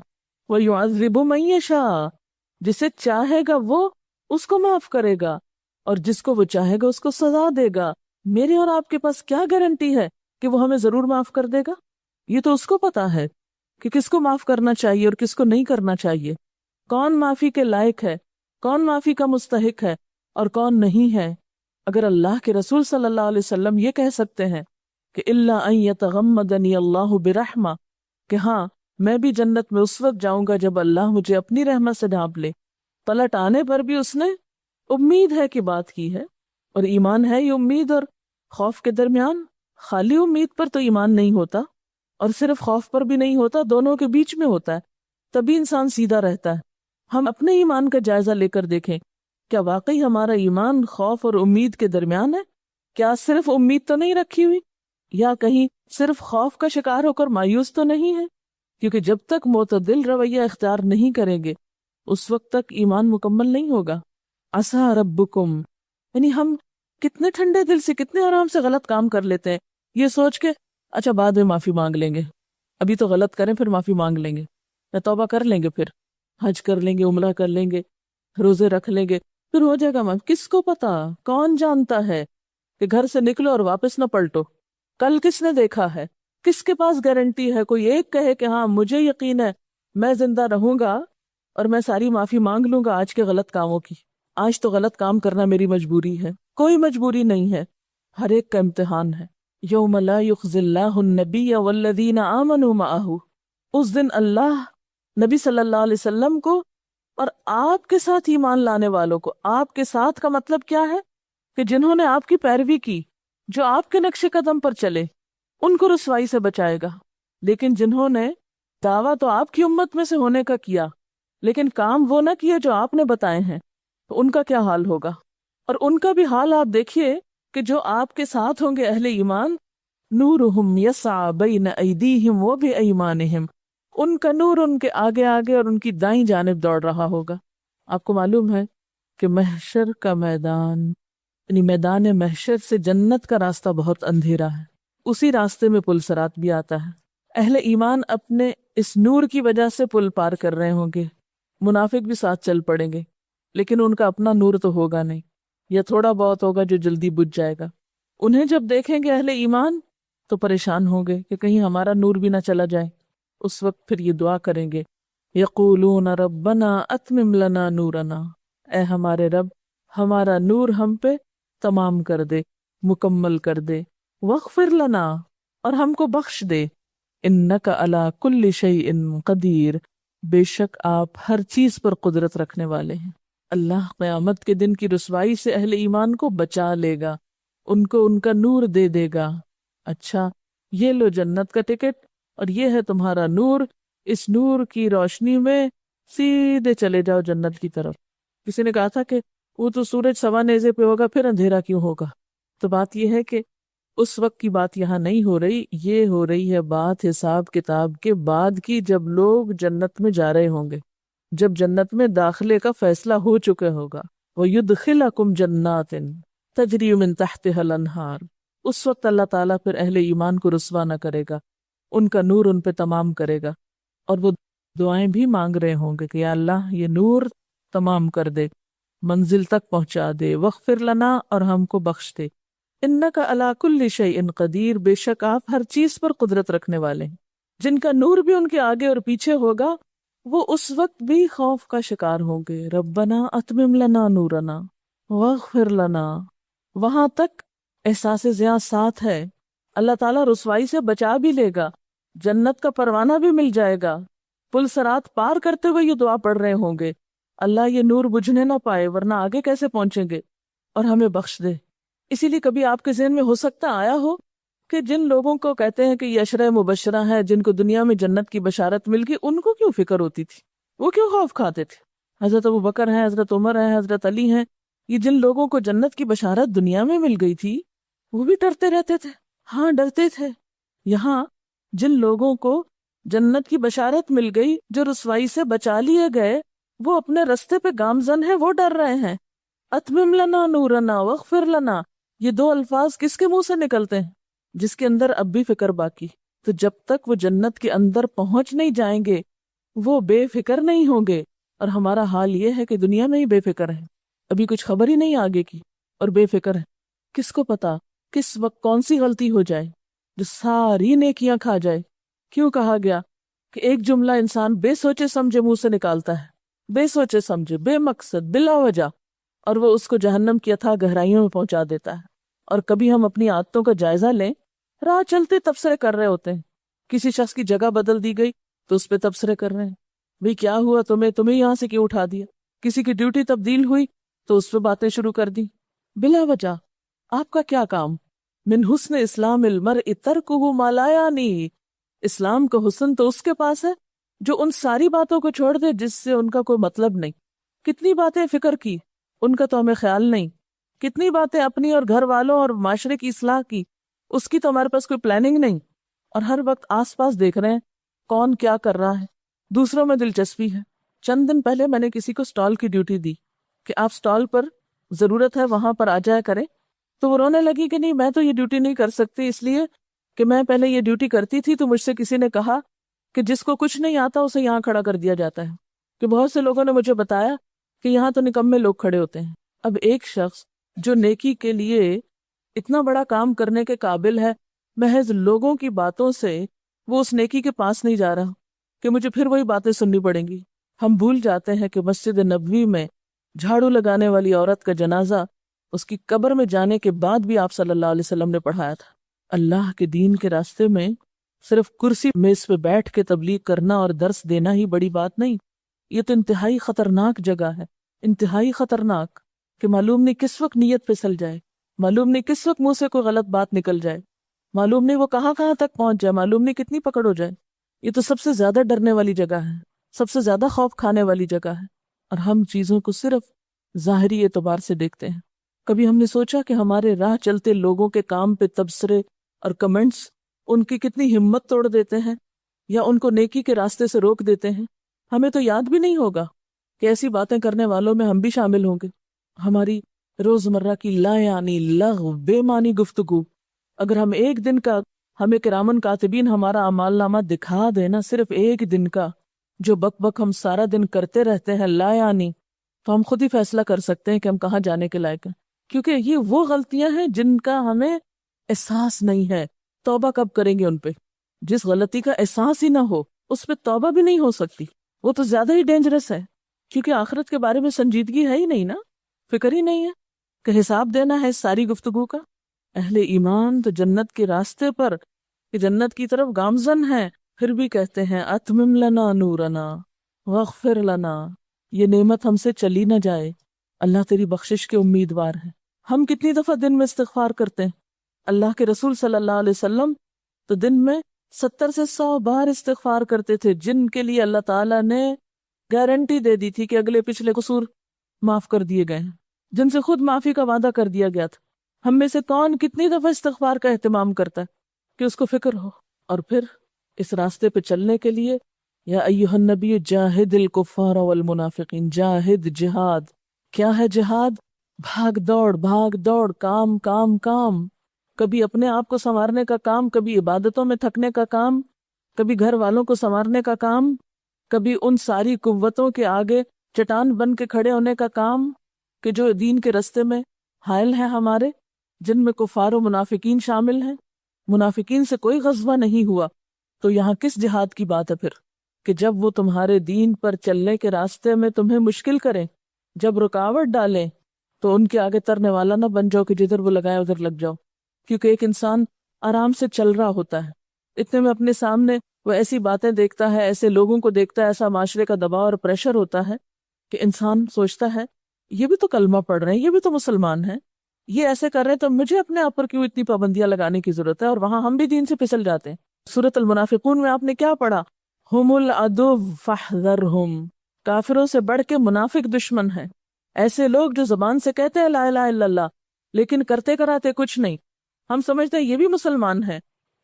ویعذب من یشاء، جسے چاہے گا وہ اس کو معاف کرے گا، اور جس کو وہ چاہے گا اس کو سزا دے گا۔ میرے اور آپ کے پاس کیا گارنٹی ہے کہ وہ ہمیں ضرور معاف کر دے گا؟ یہ تو اس کو پتا ہے کہ کس کو معاف کرنا چاہیے اور کس کو نہیں کرنا چاہیے، کون معافی کے لائق ہے، کون معافی کا مستحق ہے اور کون نہیں ہے۔ اگر اللہ کے رسول صلی اللہ علیہ وسلم یہ کہہ سکتے ہیں کہ الا ان یتغمدنی اللہ برحمہ، کہ ہاں میں بھی جنت میں اس وقت جاؤں گا جب اللہ مجھے اپنی رحمت سے ڈھانپ لے، پلٹ آنے پر بھی اس نے امید ہے کی بات کی ہے۔ اور ایمان ہے یہ امید اور خوف کے درمیان، خالی امید پر تو ایمان نہیں ہوتا، اور صرف خوف پر بھی نہیں ہوتا، دونوں کے بیچ میں ہوتا ہے، تبھی انسان سیدھا رہتا ہے۔ ہم اپنے ایمان کا جائزہ لے کر دیکھیں، کیا واقعی ہمارا ایمان خوف اور امید کے درمیان ہے؟ کیا صرف امید تو نہیں رکھی ہوئی، یا کہیں صرف خوف کا شکار ہو کر مایوس تو نہیں ہے؟ کیونکہ جب تک معتدل رویہ اختیار نہیں کریں گے اس وقت تک ایمان مکمل نہیں ہوگا۔ عسیٰ ربکم، یعنی ہم کتنے ٹھنڈے دل سے، کتنے آرام سے غلط کام کر لیتے ہیں، یہ سوچ کے اچھا بعد میں معافی مانگ لیں گے، ابھی تو غلط کریں پھر معافی مانگ لیں گے، یا توبہ کر لیں گے، پھر حج کر لیں گے، عمرہ کر لیں گے، روزے رکھ لیں گے، پھر ہو جائے گا معاف۔ کس کو پتا، کون جانتا ہے کہ گھر سے نکلو اور واپس نہ پلٹو؟ کل کس نے دیکھا ہے؟ کس کے پاس گارنٹی ہے؟ کوئی ایک کہے کہ ہاں مجھے یقین ہے میں زندہ رہوں گا اور میں ساری معافی مانگ لوں گا آج کے غلط کاموں کی، آج تو غلط کام کرنا میری مجبوری ہے؟ کوئی مجبوری نہیں ہے، ہر ایک کا امتحان ہے۔ یوم لا یخزی اللہ النبی والذین آمنوا معہ، اس دن اللہ نبی صلی اللہ علیہ وسلم کو اور آپ کے ساتھ ایمان لانے والوں کو، آپ کے ساتھ کا مطلب کیا ہے کہ جنہوں نے آپ کی پیروی کی، جو آپ کے نقش قدم پر چلے، ان کو رسوائی سے بچائے گا۔ لیکن جنہوں نے دعویٰ تو آپ کی امت میں سے ہونے کا کیا لیکن کام وہ نہ کیے جو آپ نے بتائے ہیں، تو ان کا کیا حال ہوگا؟ اور ان کا بھی حال آپ دیکھیے کہ جو آپ کے ساتھ ہوں گے اہل ایمان، نورہم یسعی بین ایدیہم و بایمانہم، ان کا نور ان کے آگے آگے اور ان کی دائیں جانب دوڑ رہا ہوگا۔ آپ کو معلوم ہے کہ محشر کا میدان، یعنی میدان محشر سے جنت کا راستہ بہت اندھیرا ہے، اسی راستے میں پل صراط بھی آتا ہے۔ اہل ایمان اپنے اس نور کی وجہ سے پل پار کر رہے ہوں گے، منافق بھی ساتھ چل پڑیں گے، لیکن ان کا اپنا نور تو ہوگا نہیں، یا تھوڑا بہت ہوگا جو جلدی بجھ جائے گا۔ انہیں جب دیکھیں گے اہل ایمان تو پریشان ہوں گے کہ کہیں ہمارا نور بھی نہ چلا جائے۔ اس وقت پھر یہ دعا کریں گے، یقولون ربنا اتمم لنا نورنا، اے ہمارے رب ہمارا نور ہم پہ تمام کر دے، مکمل کر دے، واغفر لنا، اور ہم کو بخش دے، انک علی کل شیء قدیر، بے شک آپ ہر چیز پر قدرت رکھنے والے ہیں۔ اللہ قیامت کے دن کی رسوائی سے اہل ایمان کو بچا لے گا، ان کو ان کا نور دے دے گا۔ اچھا یہ لو جنت کا ٹکٹ اور یہ ہے تمہارا نور، اس نور کی روشنی میں سیدھے چلے جاؤ جنت کی طرف۔ کسی نے کہا تھا کہ وہ تو سورج سوا نیزے پہ ہوگا پھر اندھیرا کیوں ہوگا؟ تو بات یہ ہے کہ اس وقت کی بات یہاں نہیں ہو رہی، یہ ہو رہی ہے بات حساب کتاب کے بعد کی، جب لوگ جنت میں جا رہے ہوں گے، جب جنت میں داخلے کا فیصلہ ہو چکا ہوگا۔ وَيُدْخِلَكُمْ جَنَّاتٍ تَجْرِي مِن تَحْتِهَا الْأَنْهَارُ، اس وقت اللہ تعالیٰ پھر اہل ایمان کو رسوا نہ کرے گا، ان کا نور ان پہ تمام کرے گا، اور وہ دعائیں بھی مانگ رہے ہوں گے کہ یا اللہ یہ نور تمام کر دے، منزل تک پہنچا دے، وغفر لنا، اور ہم کو بخش دے، انک علی کل شیء قدیر، بے شک آپ ہر چیز پر قدرت رکھنے والے ہیں۔ جن کا نور بھی ان کے آگے اور پیچھے ہوگا وہ اس وقت بھی خوف کا شکار ہوں گے۔ ربنا اتمم لنا نورنا واغفر لنا، وہاں تک احساس زیاں ساتھ ہے۔ اللہ تعالیٰ رسوائی سے بچا بھی لے گا، جنت کا پروانہ بھی مل جائے گا۔ پل صراط پار کرتے ہوئے یہ دعا پڑھ رہے ہوں گے، اللہ یہ نور بجھنے نہ پائے ورنہ آگے کیسے پہنچیں گے، اور ہمیں بخش دے۔ اسی لیے کبھی آپ کے ذہن میں ہو سکتا آیا ہو کہ جن لوگوں کو کہتے ہیں کہ یہ عشرہ مبشرہ ہیں، جن کو دنیا میں جنت کی بشارت مل گئی، ان کو کیوں فکر ہوتی تھی، وہ کیوں خوف کھاتے تھے؟ حضرت ابوبکر ہیں، حضرت عمر ہیں، حضرت علی ہیں، یہ جن لوگوں کو جنت کی بشارت دنیا میں مل گئی تھی وہ بھی ڈرتے رہتے تھے۔ ہاں ڈرتے تھے۔ یہاں جن لوگوں کو جنت کی بشارت مل گئی، جو رسوائی سے بچا لیے گئے، وہ اپنے رستے پہ گامزن ہیں، وہ ڈر رہے ہیں۔ اتمم لنا نورنا واغفر لنا، یہ دو الفاظ کس کے منہ سے نکلتے ہیں؟ جس کے اندر اب بھی فکر باقی۔ تو جب تک وہ جنت کے اندر پہنچ نہیں جائیں گے وہ بے فکر نہیں ہوں گے۔ اور ہمارا حال یہ ہے کہ دنیا میں ہی بے فکر ہے، ابھی کچھ خبر ہی نہیں آگے کی اور بے فکر ہے۔ کس کو پتا کس وقت کون سی غلطی ہو جائے جو ساری نیکیاں کھا جائے۔ کیوں کہا گیا کہ ایک جملہ انسان بے سوچے سمجھے منہ سے نکالتا ہے، بے سوچے سمجھے، بے مقصد، بلا وجہ، اور وہ اس کو جہنم کی اتھاہ گہرائیوں میں پہنچا دیتا ہے۔ اور کبھی ہم اپنی عادتوں کا جائزہ لیں، راہ چلتے تبصرے کر رہے ہوتے ہیں، کسی شخص کی جگہ بدل دی گئی تو اس پہ تبصرے کر رہے ہیں، بھئی کیا ہوا تمہیں یہاں سے کیوں اٹھا دیا؟ کسی کی ڈیوٹی تبدیل ہوئی تو اس پہ باتیں شروع کر دی بلا وجہ۔ آپ کا کیا کام؟ من حسن اسلام المرء ترکہ ما لا یعنی، اسلام کا حسن تو اس کے پاس ہے جو ان ساری باتوں کو چھوڑ دے جس سے ان کا کوئی مطلب نہیں۔ کتنی باتیں فکر کی، ان کا تو ہمیں خیال نہیں، کتنی باتیں اپنی اور گھر والوں اور معاشرے کی اصلاح کی، اس کی تو ہمارے پاس کوئی پلاننگ نہیں، اور ہر وقت آس پاس دیکھ رہے ہیں کون کیا کر رہا ہے، دوسروں میں دلچسپی ہے۔ چند دن پہلے میں نے کسی کو سٹال کی ڈیوٹی دی کہ آپ سٹال پر ضرورت ہے وہاں پر آ جایا کریں، تو وہ رونے لگی کہ نہیں میں تو یہ ڈیوٹی نہیں کر سکتی، اس لیے کہ میں پہلے یہ ڈیوٹی کرتی تھی تو مجھ سے کسی نے کہا کہ جس کو کچھ نہیں آتا اسے یہاں کھڑا کر دیا جاتا ہے، کہ بہت سے لوگوں نے مجھے بتایا کہ یہاں تو نکمے لوگ کھڑے ہوتے ہیں۔ اب ایک شخص جو نیکی کے لیے اتنا بڑا کام کرنے کے قابل ہے، محض لوگوں کی باتوں سے وہ اس نیکی کے پاس نہیں جا رہا کہ مجھے پھر وہی باتیں سننی پڑیں گی۔ ہم بھول جاتے ہیں کہ مسجد نبوی میں جھاڑو لگانے والی عورت کا جنازہ اس کی قبر میں جانے کے بعد بھی آپ صلی اللہ علیہ وسلم نے پڑھایا تھا۔ اللہ کے دین کے راستے میں صرف کرسی میز پہ بیٹھ کے تبلیغ کرنا اور درس دینا ہی بڑی بات نہیں، یہ تو انتہائی خطرناک جگہ ہے، انتہائی خطرناک، کہ معلوم نہیں کس وقت نیت پھسل جائے، معلوم نہیں کس وقت منہ سے کوئی غلط بات نکل جائے، معلوم نہیں وہ کہاں کہاں تک پہنچ جائے، معلوم نہیں کتنی پکڑ ہو جائے۔ یہ تو سب سے زیادہ ڈرنے والی جگہ ہے، سب سے زیادہ خوف کھانے والی جگہ ہے، اور ہم چیزوں کو صرف ظاہری اعتبار سے دیکھتے ہیں۔ کبھی ہم نے سوچا کہ ہمارے راہ چلتے لوگوں کے کام پہ تبصرے اور کمنٹس ان کی کتنی ہمت توڑ دیتے ہیں، یا ان کو نیکی کے راستے سے روک دیتے ہیں؟ ہمیں تو یاد بھی نہیں ہوگا کہ ایسی باتیں کرنے والوں میں ہم بھی شامل ہوں گے۔ ہماری روزمرہ کی لا یعنی لغو بے معنی گفتگو، اگر ہم ایک دن کا، ہمیں کرامن کاتبین ہمارا اعمال نامہ دکھا دینا، صرف ایک دن کا جو بک بک ہم سارا دن کرتے رہتے ہیں لا یعنی، تو ہم خود ہی فیصلہ کر سکتے ہیں کہ ہم کہاں جانے کے لائق ہیں، کیونکہ یہ وہ غلطیاں ہیں جن کا ہمیں احساس نہیں ہے۔ توبہ کب کریں گے ان پہ؟ جس غلطی کا احساس ہی نہ ہو اس پہ توبہ بھی نہیں ہو سکتی، وہ تو زیادہ ہی ڈینجرس ہے، کیونکہ آخرت کے بارے میں سنجیدگی ہے ہی نہیں نا، فکر ہی نہیں ہے کہ حساب دینا ہے اس ساری گفتگو کا۔ اہل ایمان تو جنت کے راستے پر، کہ جنت کی طرف گامزن ہیں، پھر بھی کہتے ہیں اتمم لنا نورنا واغفر لنا، یہ نعمت ہم سے چلی نہ جائے، اللہ تیری بخشش کے امیدوار ہیں۔ ہم کتنی دفعہ دن میں استغفار کرتے ہیں؟ اللہ کے رسول صلی اللہ علیہ وسلم تو دن میں 70 سے 100 بار استغفار کرتے تھے، جن کے لیے اللہ تعالیٰ نے گارنٹی دے دی تھی کہ اگلے پچھلے قصور معاف کر دیے گئے ہیں، جن سے خود معافی کا وعدہ کر دیا گیا تھا۔ ہم میں سے کون کتنی دفعہ استغفار کا اہتمام کرتا ہے کہ اس کو فکر ہو؟ اور پھر اس راستے پہ چلنے کے لیے یا ایھا النبی جاہد الکفار والمنافقین، جاہد، جہاد۔ کیا ہے جہاد؟ بھاگ دوڑ، کام کام کام، کبھی اپنے آپ کو سنوارنے کا کام، کبھی عبادتوں میں تھکنے کا کام، کبھی گھر والوں کو سنوارنے کا کام، کبھی ان ساری قوتوں کے آگے چٹان بن کے کھڑے ہونے کا کام کہ جو دین کے رستے میں حائل ہیں ہمارے۔ جن میں کفار و منافقین شامل ہیں. منافقین سے کوئی غزوہ نہیں ہوا تو یہاں کس جہاد کی بات ہے پھر؟ کہ جب وہ تمہارے دین پر چلنے کے راستے میں تمہیں مشکل کریں، جب رکاوٹ ڈالیں، تو ان کے آگے ترنے والا نہ بن جاؤ کہ جدھر وہ لگائے ادھر لگ جاؤ. کیونکہ ایک انسان آرام سے چل رہا ہوتا ہے، اتنے میں اپنے سامنے وہ ایسی باتیں دیکھتا ہے، ایسے لوگوں کو دیکھتا ہے، ایسا معاشرے کا دباؤ اور پریشر ہوتا ہے کہ انسان سوچتا ہے یہ بھی تو کلمہ پڑھ رہے ہیں، یہ بھی تو مسلمان ہیں، یہ ایسے کر رہے ہیں، تو مجھے اپنے آپ پر کیوں اتنی پابندیاں لگانے کی ضرورت ہے؟ اور وہاں ہم بھی دین سے پھسل جاتے ہیں. سورۃ المنافقون میں آپ نے کیا پڑھا؟ ہم العدو فاحذرہم، کافروں سے بڑھ کے منافق دشمن ہیں. ایسے لوگ جو زبان سے کہتے ہیں لا الہ الا اللہ لیکن کرتے کراتے کچھ نہیں. ہم سمجھتے ہیں یہ بھی مسلمان ہیں،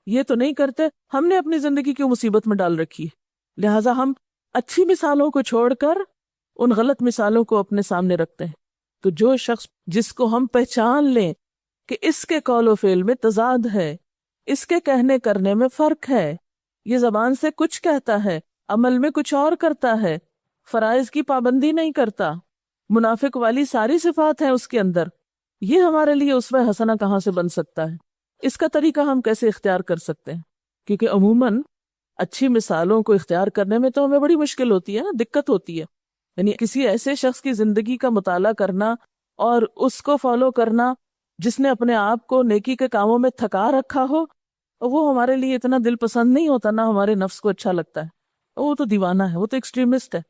یہ تو نہیں کرتے، ہم نے اپنی زندگی کیوں مصیبت میں ڈال رکھی ہے؟ لہٰذا ہم اچھی مثالوں کو چھوڑ کر ان غلط مثالوں کو اپنے سامنے رکھتے ہیں. تو جو شخص جس کو ہم پہچان لیں کہ اس کے قول و فعل میں تضاد ہے، اس کے کہنے کرنے میں فرق ہے، یہ زبان سے کچھ کہتا ہے، عمل میں کچھ اور کرتا ہے، فرائض کی پابندی نہیں کرتا، منافق والی ساری صفات ہیں اس کے اندر، یہ ہمارے لیے اسوہ حسنہ کہاں سے بن سکتا ہے؟ اس کا طریقہ ہم کیسے اختیار کر سکتے ہیں؟ کیونکہ عموماً اچھی مثالوں کو اختیار کرنے میں تو ہمیں بڑی مشکل ہوتی ہے نا، دقت ہوتی ہے. یعنی کسی ایسے شخص کی زندگی کا مطالعہ کرنا اور اس کو فالو کرنا جس نے اپنے آپ کو نیکی کے کاموں میں تھکا رکھا ہو، وہ ہمارے لیے اتنا دل پسند نہیں ہوتا، نہ ہمارے نفس کو اچھا لگتا ہے. وہ تو دیوانہ ہے، وہ تو ایکسٹریمسٹ ہے،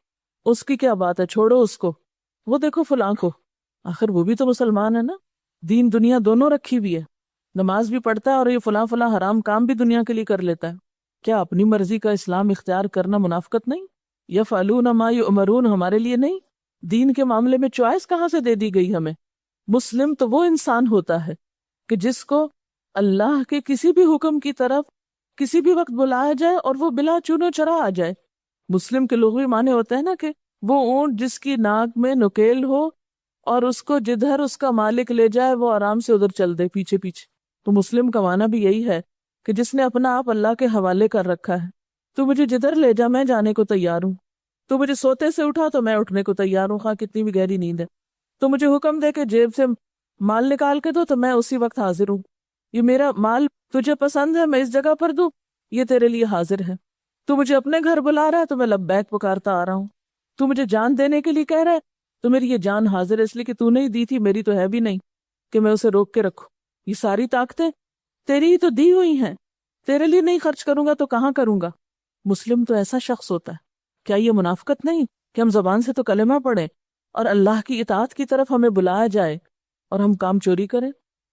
اس کی کیا بات ہے، چھوڑو اس کو. وہ دیکھو فلاں کو، آخر وہ بھی تو مسلمان ہے نا، دین دنیا دونوں رکھی ہوئی ہے، نماز بھی پڑھتا ہے اور یہ فلاں فلاں حرام کام بھی دنیا کے لیے کر لیتا ہے. کیا اپنی مرضی کا اسلام اختیار کرنا منافقت نہیں؟ یفعلون ما یؤمرون ہمارے لیے نہیں؟ دین کے معاملے میں چوائس کہاں سے دے دی گئی ہمیں؟ مسلم تو وہ انسان ہوتا ہے کہ جس کو اللہ کے کسی بھی حکم کی طرف کسی بھی وقت بلایا جائے اور وہ بلا چونو چرا آ جائے. مسلم کے لغوی معنی ہوتے ہیں نا کہ وہ اونٹ جس کی ناک میں نکیل ہو اور اس کو جدھر اس کا مالک لے جائے وہ آرام سے ادھر چل دے پیچھے پیچھے. تو مسلم کا معنی بھی یہی ہے کہ جس نے اپنا آپ اللہ کے حوالے کر رکھا ہے. تو مجھے جدھر لے جا میں جانے کو تیار ہوں، تو مجھے سوتے سے اٹھا تو میں اٹھنے کو تیار ہوں، خواہ کتنی بھی گہری نیند ہے. تو مجھے حکم دے کہ جیب سے مال نکال کے دو تو میں اسی وقت حاضر ہوں. یہ میرا مال تجھے پسند ہے، میں اس جگہ پر دوں، یہ تیرے لیے حاضر ہے. تو مجھے اپنے گھر بلا رہا ہے تو میں لبیک پکارتا آ رہا ہوں. تو مجھے جان دینے کے لیے کہہ رہا ہے تو میری یہ جان حاضر ہے، اس لیے کہ تو نہیں دی تھی، میری تو ہے بھی نہیں کہ میں اسے روک کے رکھوں. یہ ساری طاقتیں تیری ہی تو دی ہوئی ہیں، تیرے لیے نہیں خرچ کروں گا تو کہاں کروں گا؟ مسلم تو ایسا شخص ہوتا ہے. کیا یہ منافقت نہیں کہ ہم زبان سے تو کلمہ پڑھیں اور اللہ کی اطاعت کی طرف ہمیں بلایا جائے اور ہم کام چوری کریں؟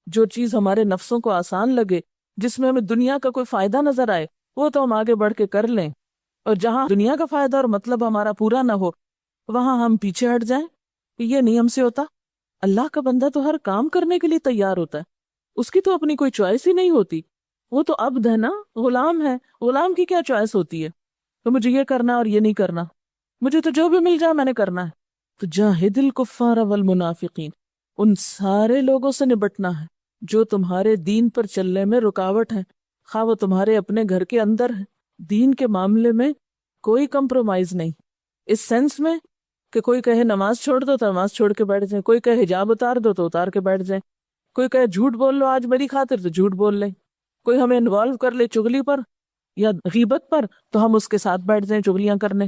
جو چیز ہمارے نفسوں کو آسان لگے، جس میں ہمیں دنیا کا کوئی فائدہ نظر آئے، وہ تو ہم آگے بڑھ کے کر لیں، اور جہاں دنیا کا فائدہ اور مطلب ہمارا پورا نہ ہو وہاں ہم پیچھے ہٹ جائیں. یہ نہیں ہم سے ہوتا. اللہ کا بندہ تو ہر کام کرنے کے لیے تیار ہوتا ہے، اس کی تو اپنی کوئی چوائس ہی نہیں ہوتی. وہ تو عبد ہے نا، غلام ہے. غلام کی کیا چوائس ہوتی ہے تو مجھے یہ کرنا اور یہ نہیں کرنا؟ مجھے تو جو بھی مل جائے میں نے کرنا ہے. تو جاہد الکفار والمنافقین، ان سارے لوگوں سے نبٹنا ہے جو تمہارے دین پر چلنے میں رکاوٹ ہے، خواہ وہ تمہارے اپنے گھر کے اندر ہے. دین کے معاملے میں کوئی کمپرومائز نہیں، اس سینس میں کہ کوئی کہے نماز چھوڑ دو تو نماز چھوڑ کے بیٹھ جائیں، کوئی کہے حجاب اتار دو تو اتار کے بیٹھ جائیں، کوئی کہے جھوٹ بول لو آج میری خاطر تو جھوٹ بول لیں، کوئی ہمیں انوالو کر لے چغلی پر یا غیبت پر تو ہم اس کے ساتھ بیٹھ جائیں چغلیاں کرنے.